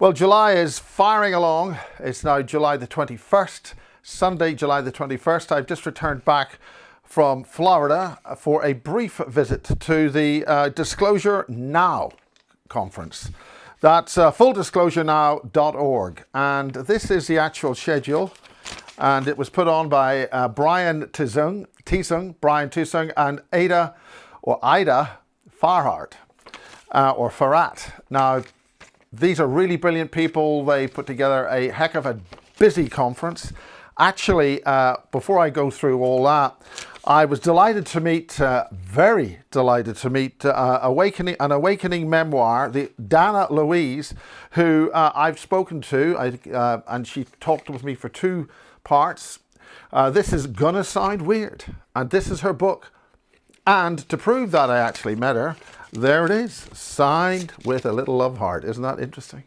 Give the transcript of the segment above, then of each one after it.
Well, July is firing along. It's now July the 21st, Sunday, July the 21st. I've just returned back from Florida for a brief visit to the Disclosure Now conference. That's fulldisclosurenow.org. And this is the actual schedule. And it was put on by Brian Tisung, and Ida Farhart, or Farhat. Now, these are really brilliant people. They put together a heck of a busy conference. Actually, before I go through all that, I was delighted to meet, very delighted to meet an awakening memoir, the Dana Louise, who I've spoken to, and she talked with me for 2 parts. This is Gonna Sound Weird, and this is her book. And to prove that I actually met her, there it is, signed with a little love heart. Isn't that interesting?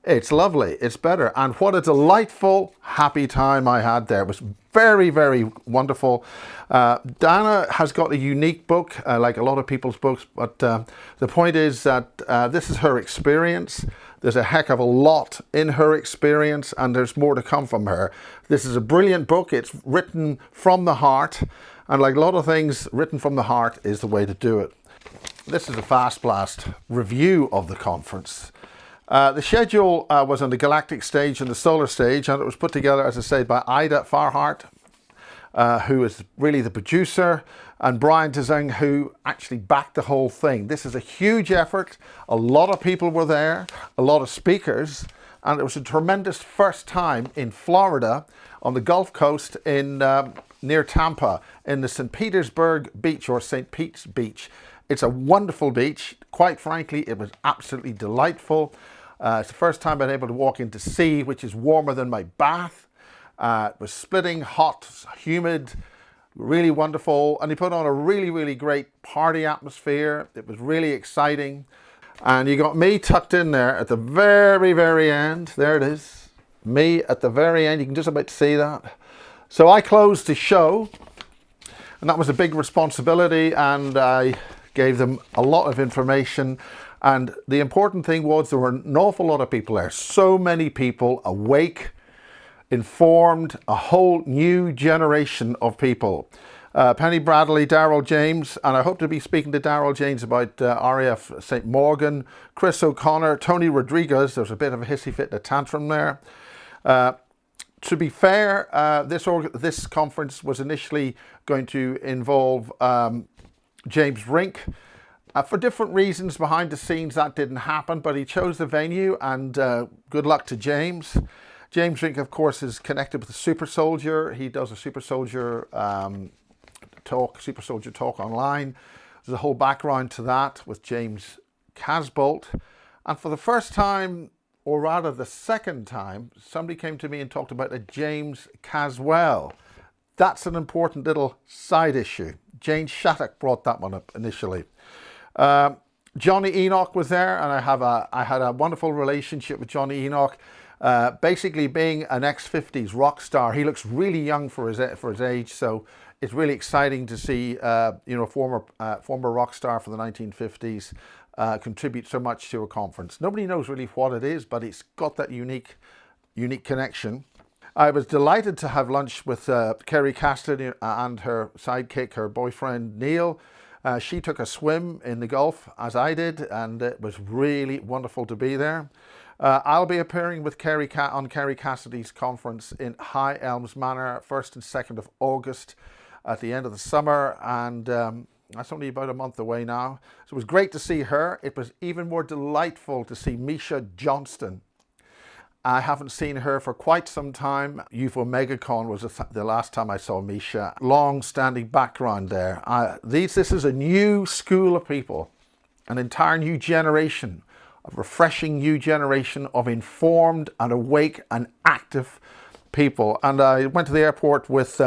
It's lovely. It's better. And what a delightful, happy time I had there. It was very, very wonderful. Dana has got a unique book, like a lot of people's books, but the point is that this is her experience. There's a heck of a lot in her experience, and there's more to come from her. This is a brilliant book. It's written from the heart, and like a lot of things, written from the heart is the way to do it. This is a fast blast review of the conference. The schedule was on the galactic stage and the solar stage, and it was put together, as I say, by Ida Farhart, who is really the producer, and Brian Tisung, who actually backed the whole thing. This is a huge effort. A lot of people were there, a lot of speakers, and it was a tremendous first time in Florida on the Gulf Coast in near Tampa in the St. Petersburg beach, or St. Pete's Beach. It's a wonderful beach. Quite frankly, it was absolutely delightful. It's the first time I've been able to walk into sea, which is warmer than my bath. It was splitting hot, humid, really wonderful. And he put on a really, really great party atmosphere. It was really exciting. And you got me tucked in there at the very, very end. There it is. Me at the very end. You can just about see that. So I closed the show, and that was a big responsibility, and I gave them a lot of information. And the important thing was there were an awful lot of people there. So many people awake, informed, a whole new generation of people. Penny Bradley, Daryl James, and I hope to be speaking to Daryl James about RAF St. Morgan, Chris O'Connor, Tony Rodriguez. There's a bit of a hissy fit and a tantrum there. To be fair, this conference was initially going to involve James Rink. For different reasons behind the scenes, that didn't happen, but he chose the venue, and good luck to James. James Rink, of course, is connected with the Super Soldier. He does a Super Soldier talk online. There's a whole background to that with James Casbolt. And for the first time, or rather the second time, somebody came to me and talked about a James Caswell. That's an important little side issue. Jane Shattuck brought that one up initially. Johnny Enoch was there, and I had a wonderful relationship with Johnny Enoch. Basically, being an ex-50s rock star, he looks really young for his age. So it's really exciting to see former rock star for the 1950s contribute so much to a conference. Nobody knows really what it is, but it's got that unique connection. I was delighted to have lunch with Kerry Cassidy and her sidekick, her boyfriend Neil. She took a swim in the Gulf, as I did, and it was really wonderful to be there. I'll be appearing with Kerry on Kerry Cassidy's conference in High Elms Manor, 1st and 2nd of August at the end of the summer, and that's only about a month away now. So it was great to see her. It was even more delightful to see Misha Johnston. I haven't seen her for quite some time. UFO MegaCon was the last time I saw Misha. Long-standing background there. This is a new school of people, an entire new generation, a refreshing new generation of informed and awake and active people. And I went to the airport with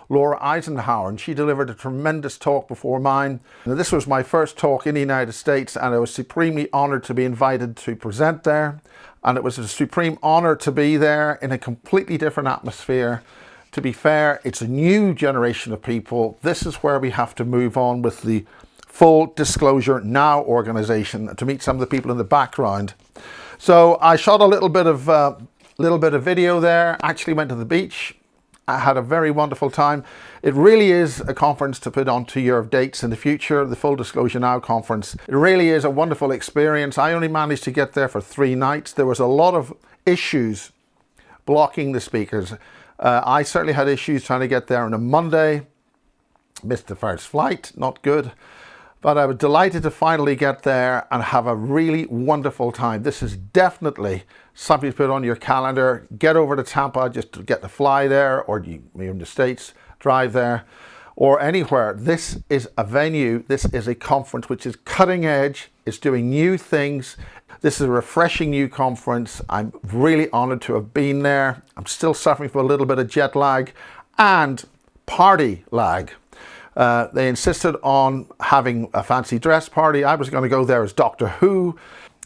Laura Eisenhower, and she delivered a tremendous talk before mine. Now, this was my first talk in the United States, and I was supremely honored to be invited to present there. And it was a supreme honor to be there in a completely different atmosphere. To be fair, it's a new generation of people. This is where we have to move on with the Full Disclosure Now organization to meet some of the people in the background. So I shot a little bit of video there. Actually went to the beach. I had a very wonderful time. It really is a conference to put onto your dates in the future, the Full Disclosure Now conference. It really is a wonderful experience. I only managed to get there for 3 nights. There was a lot of issues blocking the speakers. I certainly had issues trying to get there on a Monday. Missed the first flight, not good. But I was delighted to finally get there and have a really wonderful time. This is definitely something to put on your calendar. Get over to Tampa just to get to fly there, or you're in the States, drive there, or anywhere. This is a venue, this is a conference which is cutting edge. It's doing new things. This is a refreshing new conference. I'm really honored to have been there. I'm still suffering from a little bit of jet lag and party lag. They insisted on having a fancy dress party. I was going to go there as Doctor Who.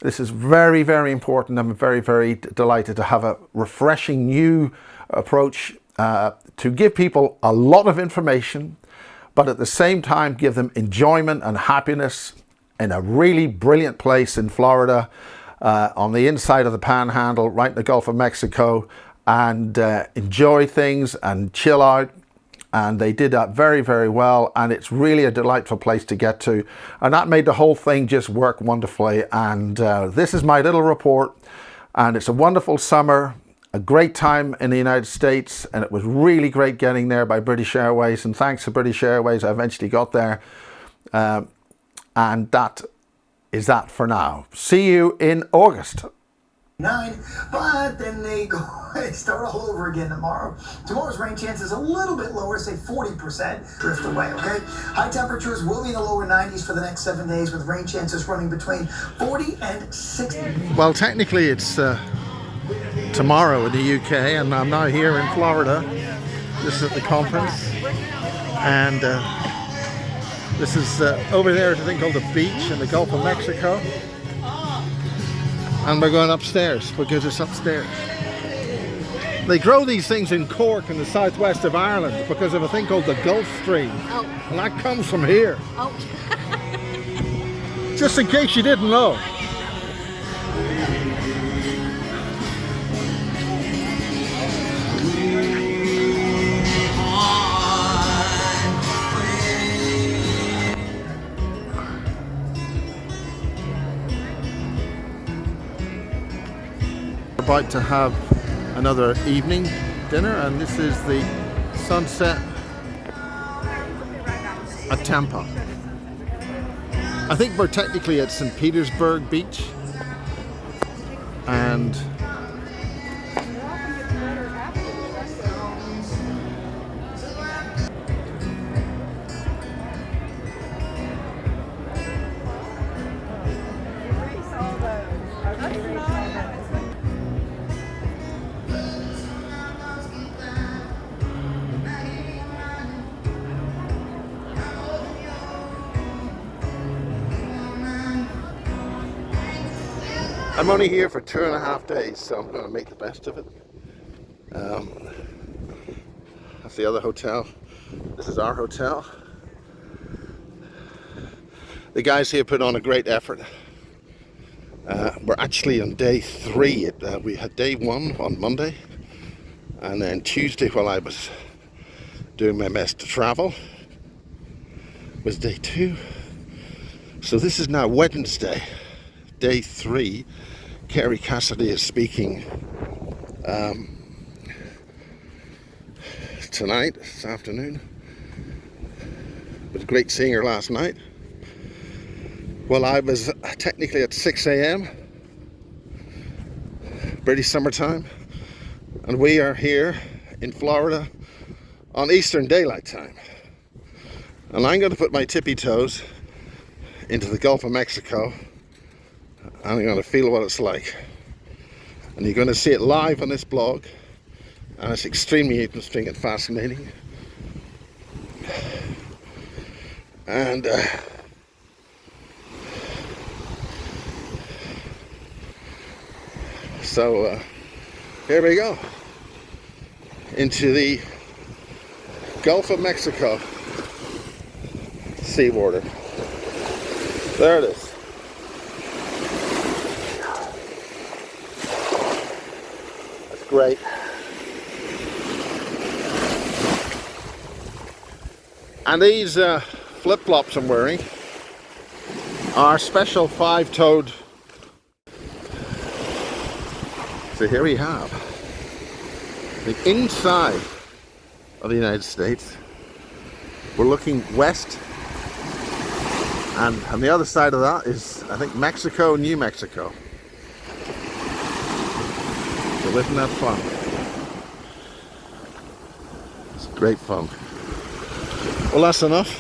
This is very, very important. I'm very, very delighted to have a refreshing new approach to give people a lot of information, but at the same time give them enjoyment and happiness in a really brilliant place in Florida, on the inside of the Panhandle, right in the Gulf of Mexico, and enjoy things and chill out. And they did that very, very well. And it's really a delightful place to get to. And that made the whole thing just work wonderfully. And this is my little report. And it's a wonderful summer, a great time in the United States. And it was really great getting there by British Airways. And thanks to British Airways, I eventually got there. And that is that for now. See you in August. But then they start all over again tomorrow. Tomorrow's rain chance is a little bit lower, say 40%. Drift away, okay? High temperatures will be in the lower 90s for the next 7 days, with rain chances running between 40 and 60. Well, technically it's tomorrow in the UK, and I'm now here in Florida. This is at the conference, and this is over there is a thing called the beach in the Gulf of Mexico. And we're going upstairs because it's upstairs. They grow these things in Cork in the southwest of Ireland because of a thing called the Gulf Stream. Oh. And that comes from here. Oh. Just in case you didn't know. About to have another evening dinner, and this is the sunset at Tampa. I think we're technically at St. Petersburg Beach, and I'm only here for 2.5 days, so I'm going to make the best of it. That's the other hotel. This is our hotel. The guys here put on a great effort. We're actually on day 3. We had day 1 on Monday, and then Tuesday, while I was doing my best to travel, was day 2. So this is now Wednesday, day 3. Kerry Cassidy is speaking tonight, this afternoon. It was great seeing her last night. Well, I was technically at 6 a.m. British summertime, and we are here in Florida on Eastern Daylight Time. And I'm going to put my tippy toes into the Gulf of Mexico, and I'm going to feel what it's like. And you're going to see it live on this blog, and it's extremely interesting and fascinating. And so here we go, into the Gulf of Mexico seawater. There it is. great. And these flip-flops I'm wearing are special 5-toed. So here we have the inside of the United States. We're looking west, and on the other side of that is, I think, Mexico, New Mexico. So isn't that fun? It's great fun. Well, that's enough.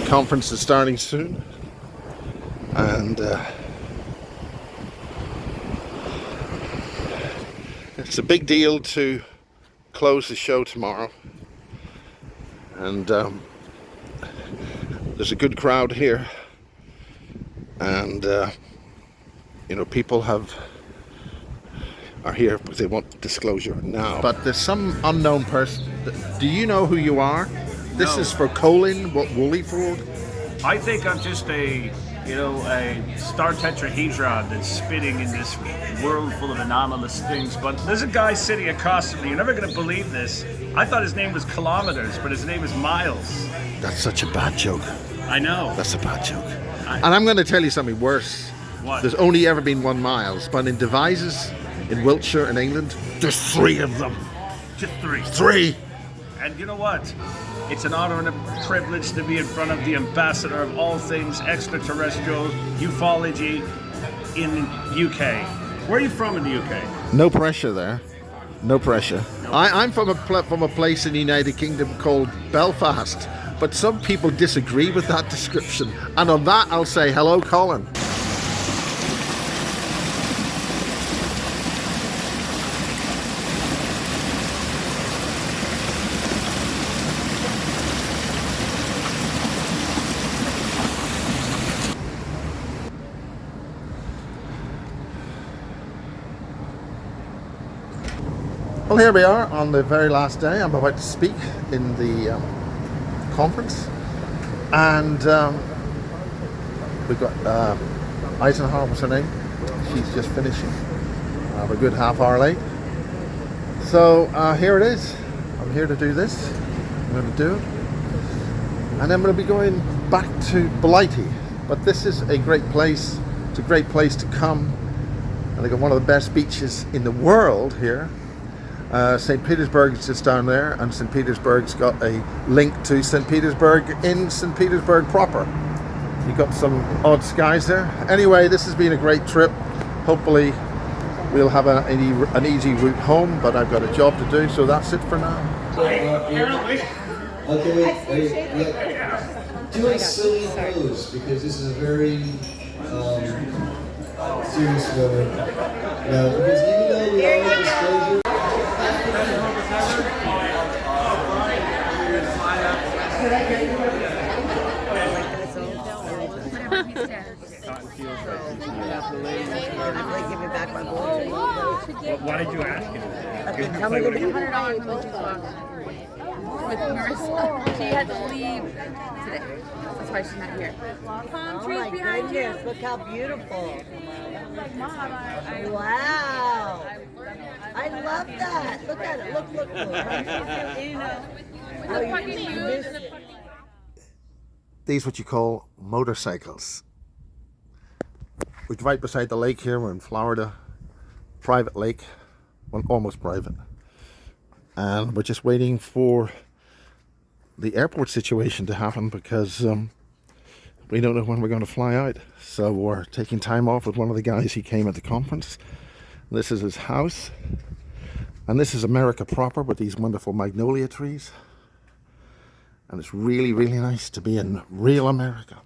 The conference is starting soon, and it's a big deal to close the show tomorrow. And there's a good crowd here, and you know, people are here because they want disclosure now. But there's some unknown person. Do you know who you are? This No. is for Colin Woollyford. I think I'm just a star tetrahedron that's spinning in this world full of anomalous things. But there's a guy sitting across from me. You're never going to believe this. I thought his name was Kilometers, but his name is Miles. That's such a bad joke. I know. That's a bad joke. And I'm going to tell you something worse. What? There's only ever been one Miles, but in Devizes, in Wiltshire, in England, there's 3 of them. Just 3. 3! And you know what? It's an honor and a privilege to be in front of the ambassador of all things extraterrestrial ufology in UK. Where are you from in the UK? No pressure there. No pressure. I'm from a place in the United Kingdom called Belfast, but some people disagree with that description. And on that, I'll say hello, Colin. Well, here we are on the very last day. I'm about to speak in the conference, and we've got Eisenhower, what's her name? She's just finishing. We're a good half hour late. So here it is. I'm here to do this. I'm going to do it, and I'm going to be going back to Blighty. But this is a great place. It's a great place to come, and they got one of the best beaches in the world here. St. Petersburg is just down there, and St. Petersburg's got a link to St. Petersburg in St. Petersburg proper. You've got some odd skies there. Anyway, this has been a great trip. Hopefully we'll have an easy route home, but I've got a job to do, so that's it for now. Apparently. Okay, do a silly pose, because this is a very serious moment. Now, because even though we all have disclosure, Give me back my board. Why did you ask him? Tell me $100 with Marissa. She had to leave today. That's why she's not here. Palm Oh trees my behind goodness, you. look how beautiful. Like, Mom, I Wow. I love that. Look at it. Look. you know, with the fucking shoes and the fucking... These what you call motorcycles. We're right beside the lake here. We're in Florida, private lake, well, almost private, and we're just waiting for the airport situation to happen, because we don't know when we're going to fly out. So we're taking time off with one of the guys. He came at the conference. This is his house, and this is America proper with these wonderful magnolia trees, and it's really, really nice to be in real America.